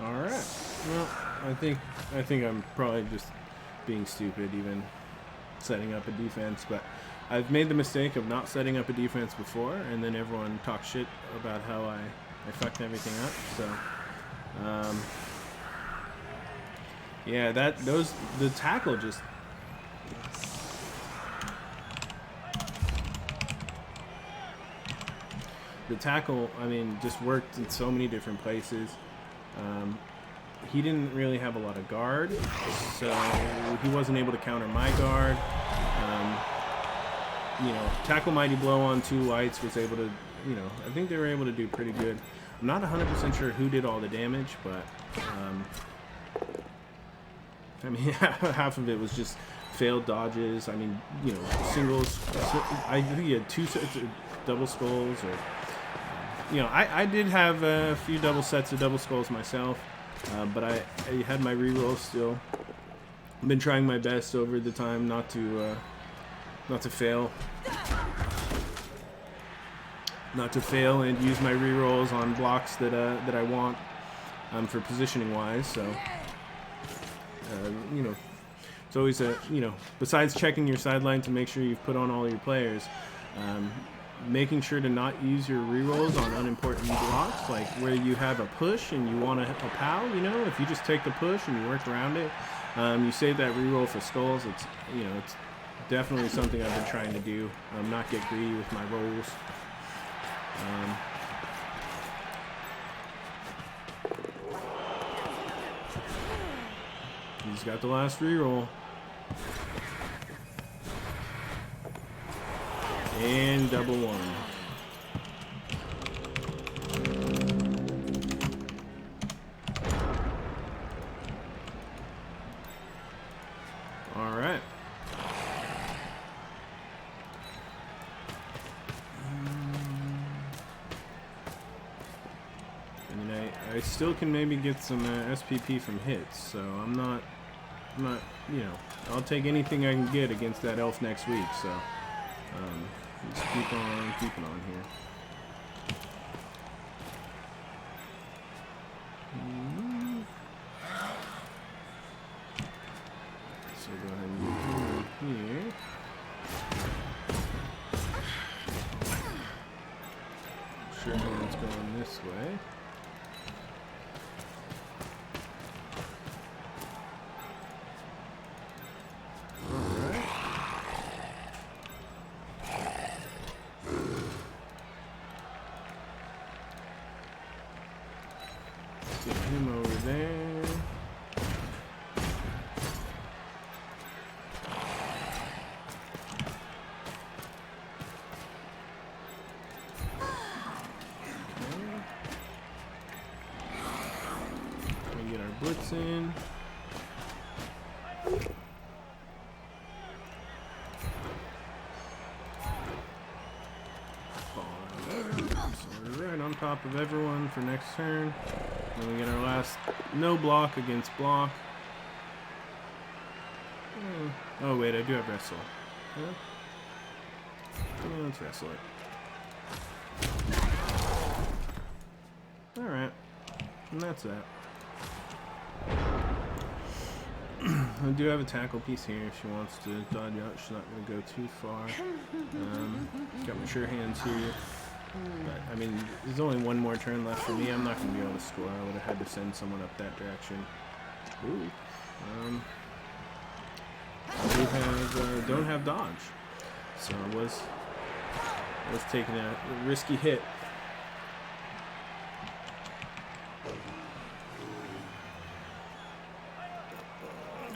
All right. Well, I think I'm probably just being stupid, even setting up a defense. But I've made the mistake of not setting up a defense before, and then everyone talks shit about how I fucked everything up. So, yeah, the tackle just. The tackle, I mean, just worked in so many different places. He didn't really have a lot of guard, so he wasn't able to counter my guard. Tackle Mighty Blow on 2 lights was able to, I think they were able to do pretty good. I'm not 100% sure who did all the damage, but, I mean, half of it was just failed dodges. I mean, singles. I think he had 2 sets of double skulls, or... I did have a few double sets of double skulls myself, but I had my rerolls still. I've been trying my best over the time not to fail. Not to fail and use my rerolls on blocks that I want for positioning wise. So it's always besides checking your sideline to make sure you've put on all your players. Making sure to not use your rerolls on unimportant blocks, like where you have a push and you want a POW. If you just take the push and you work around it, you save that reroll for skulls. It's it's definitely something I've been trying to do. Not get greedy with my rolls. He's got the last reroll. And double one. All right. I mean, I still can maybe get some SPP from hits, so I'm not, you know, I'll take anything I can get against that elf next week, so just keep on keeping on here. So go ahead and get him here. Sure, hands going this way. Get him over there. Okay. We get our blitz in. So we're right on top of everyone for next turn. Then we get our last no block against block. Oh wait, I do have wrestle. Yeah, let's wrestle it. Alright. And that's that. I do have a tackle piece here if she wants to dodge out. She's not going to go too far. Got my sure hands here. But, I mean, there's only one more turn left for me. I'm not going to be able to score. I would have had to send someone up that direction. Ooh. I don't have dodge. So I was taking a risky hit.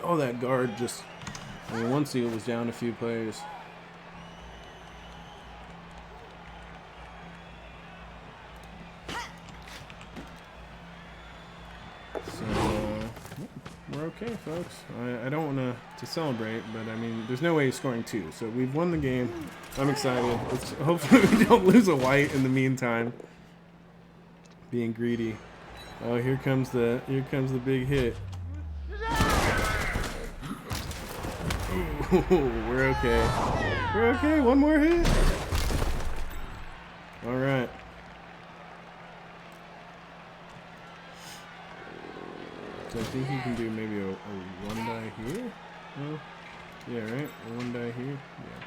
Oh, that guard just... I mean, once he was down a few players. We're okay, folks. I don't want to celebrate, but I mean, there's no way he's scoring two. So we've won the game. I'm excited. Hopefully we don't lose a white in the meantime. Being greedy. Oh, here comes the big hit. Ooh, we're okay. We're okay. One more hit. All right. So I think you can do maybe a one die here. Oh, yeah, right. A one die here. Yeah.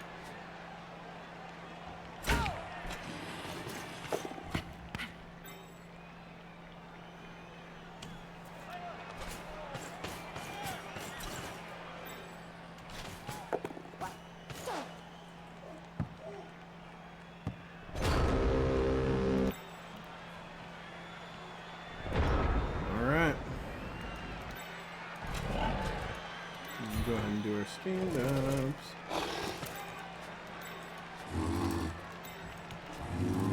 Go ahead and do our stand-ups.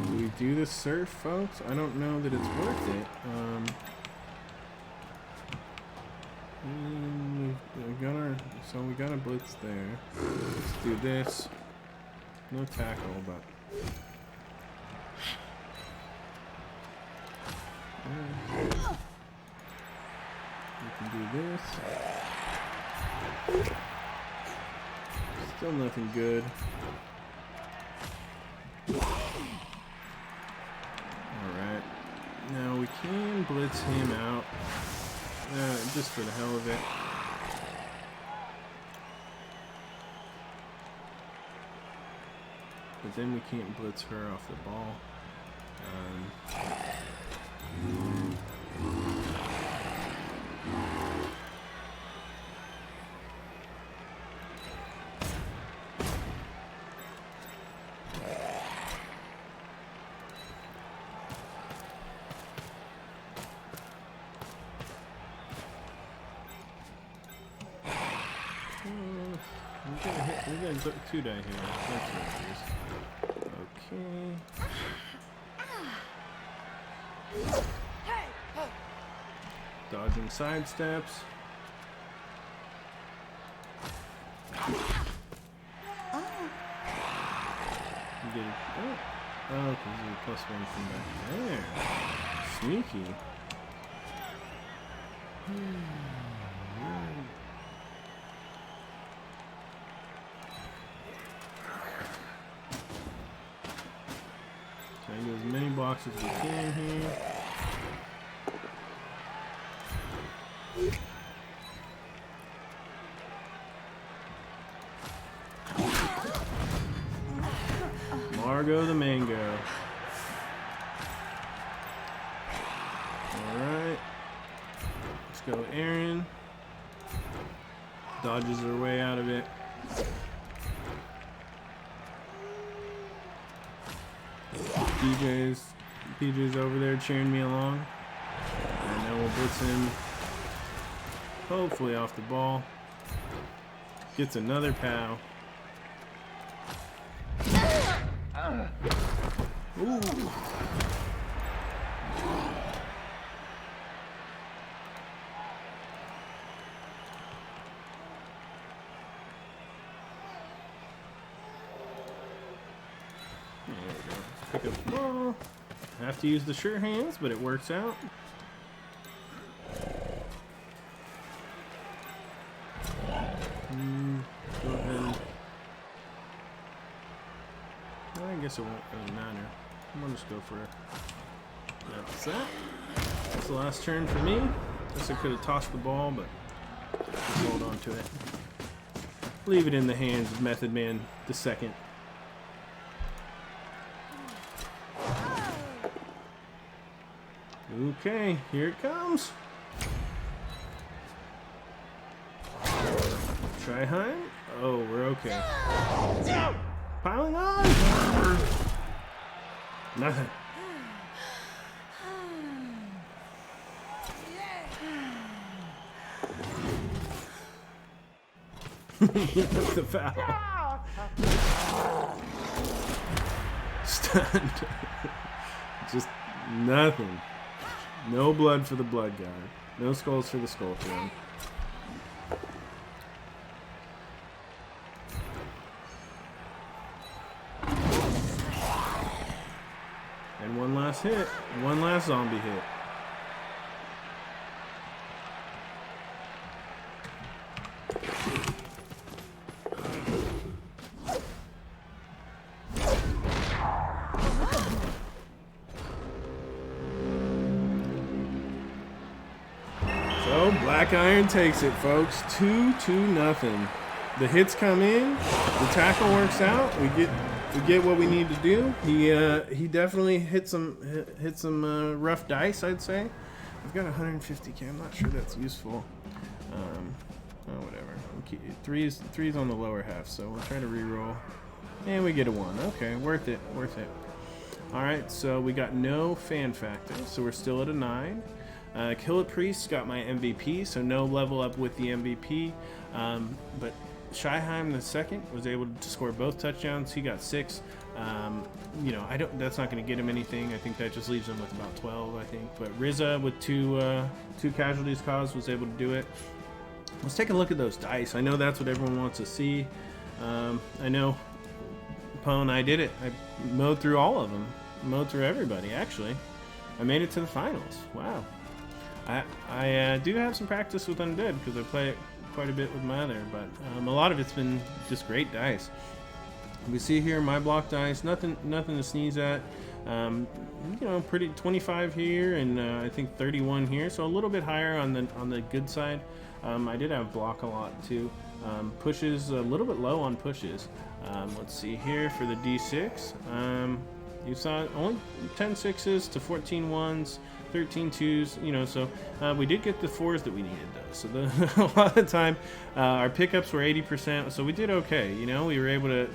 Do we do the surf, folks? I don't know that it's worth it. We got a blitz there. Let's do this. No tackle, but we can do this. Still nothing good. Alright. Now we can blitz him out. Just for the hell of it. But then we can't blitz her off the ball. We're getting 2 die here. That's what it is. Okay. Dodging side steps. Oh, because you're +1 from back there. Sneaky. Try to do as many blocks as we can here. Margo the mango. Alright. Let's go Aaron. Dodges her way out of it. PJ's over there cheering me along. And now we'll blitz him. Hopefully off the ball. Gets another POW. Ooh. There we go. Pick up the ball. Have to use the sure hands, but it works out. Go ahead. I guess it won't really matter. I'm gonna just go for it. That's that. That's the last turn for me. Guess I could have tossed the ball, but just hold on to it. Leave it in the hands of Method Man the second. Okay, here it comes. Tryheim? Oh, we're okay. Piling on! Nothing. That's the foul. Stunned. Just nothing. No blood for the blood guy. No skulls for the skull king. And one last hit. One last zombie hit. So Black Iron takes it, folks. 2-0. The hits come in. The tackle works out. We get what we need to do. He definitely hit some rough dice, I'd say. I've got 150k. I'm not sure that's useful. Oh, whatever. Three's on the lower half, so we'll try to re-roll. And we get a 1. Okay, worth it. All right, so we got no fan factor, so we're still at a 9. Killer Priest got my MVP, so no level up with the MVP. But Shyheim the second was able to score both touchdowns. He got 6. You know, that's not going to get him anything. I think that just leaves him with about 12, I think. But Rizza with two casualties caused was able to do it. Let's take a look at those dice. I know that's what everyone wants to see. I know Poe and I did it. I mowed through all of them. Mowed through everybody, actually. I made it to the finals. Wow. I do have some practice with Undead because I play it quite a bit with my other, but a lot of it's been just great dice. We see here my block dice, nothing to sneeze at. You know, pretty 25 here and I think 31 here, so a little bit higher on the good side. I did have block a lot too. Pushes a little bit low on pushes. Let's see here for the D6. You saw only 10 6s to 14 1s, 13 2s, you know, so we did get the 4s that we needed though. So a lot of the time our pickups were 80%, so we did okay. You know, we were able to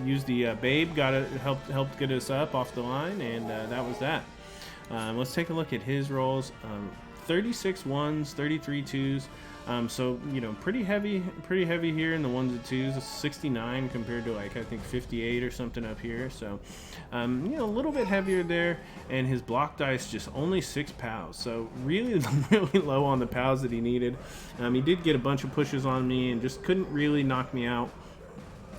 use the Babe, helped get us up off the line, and that was that. Let's take a look at his rolls. 36 1s, 33 2s. So you know, pretty heavy here in the 1s and 2s. It's 69 compared to like I think 58 or something up here. So you know, a little bit heavier there. And his block dice just only 6 POWs. So really low on the POWs that he needed. He did get a bunch of pushes on me and just couldn't really knock me out,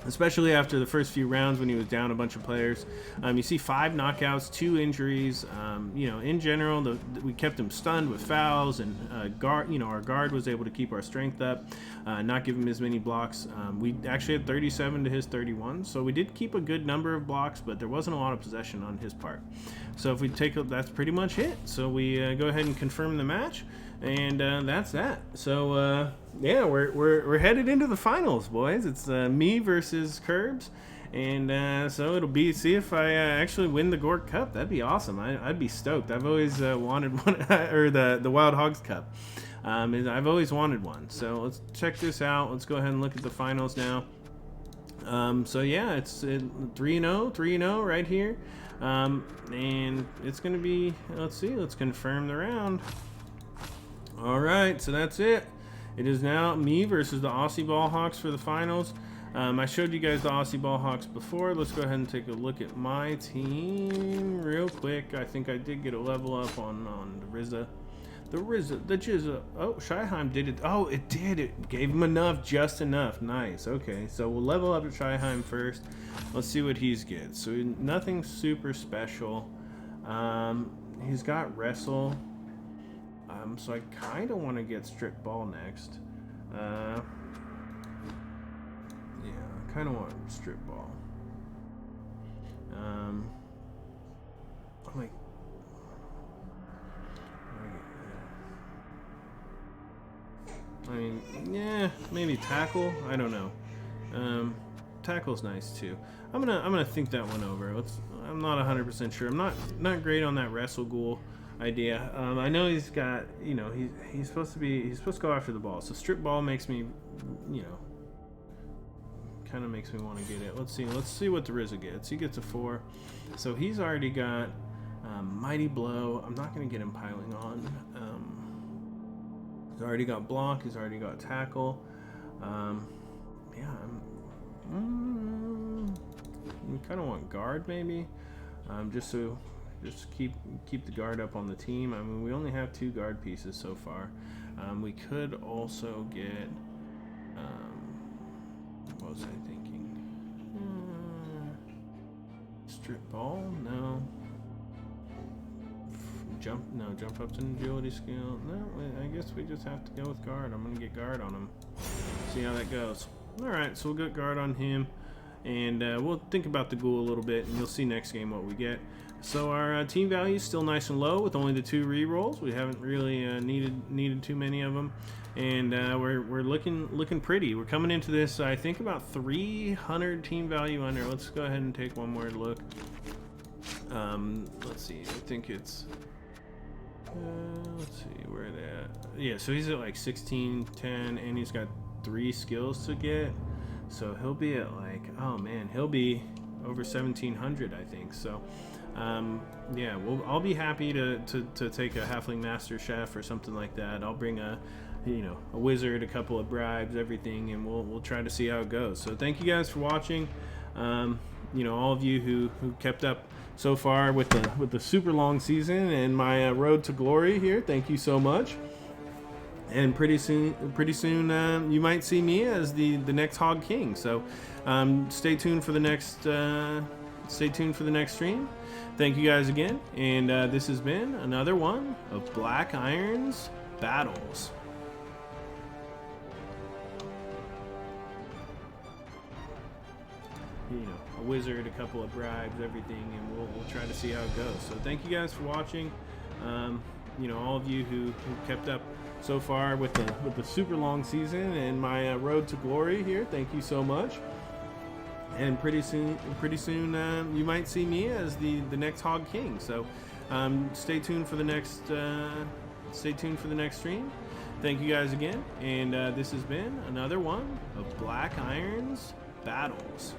especially after the first few rounds when he was down a bunch of players. You see 5 knockouts, 2 injuries. You know, in general, we kept him stunned with fouls, and guard. You know, our guard was able to keep our strength up, not give him as many blocks. We actually had 37 to his 31, so we did keep a good number of blocks, but there wasn't a lot of possession on his part. So if we take that's pretty much it. So we go ahead and confirm the match. And that's that. So yeah, we're headed into the finals, boys. It's me versus Curbs, and so it'll be see if I actually win the Gork Cup. That'd be awesome. I'd be stoked. I've always wanted one, or the Wild Hawgz Cup. I've always wanted one. So let's check this out. Let's go ahead and look at the finals now. So yeah, it's 3-0 right here, and it's gonna be. Let's see. Let's confirm the round. Alright, so that's it. It is now me versus the Aussie Ball Hawks for the finals. I showed you guys the Aussie Ball Hawks before. Let's go ahead and take a look at my team real quick. I think I did get a level up on the Rizza. The Jizza. Oh, Shyheim did it. Oh, it did. It gave him enough, just enough. Nice. Okay, so we'll level up at Shyheim first. Let's see what he's gets. So nothing super special. He's got Wrestle. So I kind of want to get Strip Ball next. Yeah, I kind of want Strip Ball. I'm like, I mean, yeah, maybe Tackle. I don't know. Tackle's nice too. I'm gonna think that one over. I'm not 100% sure. I'm not great on that Wrestle Ghoul idea. I know he's got, you know, he's supposed to go after the ball. So Strip Ball makes me, you know, kind of makes me want to get it. Let's see what the RZA gets. He gets a 4, so he's already got Mighty Blow. I'm not gonna get him piling on. He's already got Block. He's already got Tackle. Yeah, we kind of want Guard maybe, just keep the guard up on the team. I mean, we only have 2 guard pieces so far. We could also get, what was I thinking? Strip Ball? No. Jump up to an agility skill. No, I guess we just have to go with guard. I'm gonna get guard on him. See how that goes. Alright, so we'll get guard on him, and we'll think about the ghoul a little bit, and you'll see next game what we get. So our team value is still nice and low with only the 2 re-rolls. We haven't really needed too many of them, and we're looking pretty. We're coming into this, I think, about 300 team value under. Let's go ahead and take one more look. Let's see. I think it's let's see where they at. Yeah, so he's at like 1610, and he's got 3 skills to get. So he'll be at like, oh man, he'll be over 1700, I think. So. Yeah, I'll be happy to take a Halfling Master Chef or something like that. I'll bring a wizard, a couple of bribes, everything, and we'll try to see how it goes. So thank you guys for watching. You know, all of you who kept up so far with the super long season and my road to glory here. Thank you so much. And pretty soon, you might see me as the next Hog King. So stay tuned for the next. Stay tuned for the next stream. Thank you guys again, and this has been another one of Black Iron's Battles. You know, a wizard, a couple of bribes, everything, and we'll try to see how it goes. So thank you guys for watching. You know, all of you who kept up so far with the super long season and my road to glory here. Thank you so much. And pretty soon, you might see me as the next Hog King. So, stay tuned for the next. Stay tuned for the next stream. Thank you guys again, and this has been another one of Black Iron's Battles.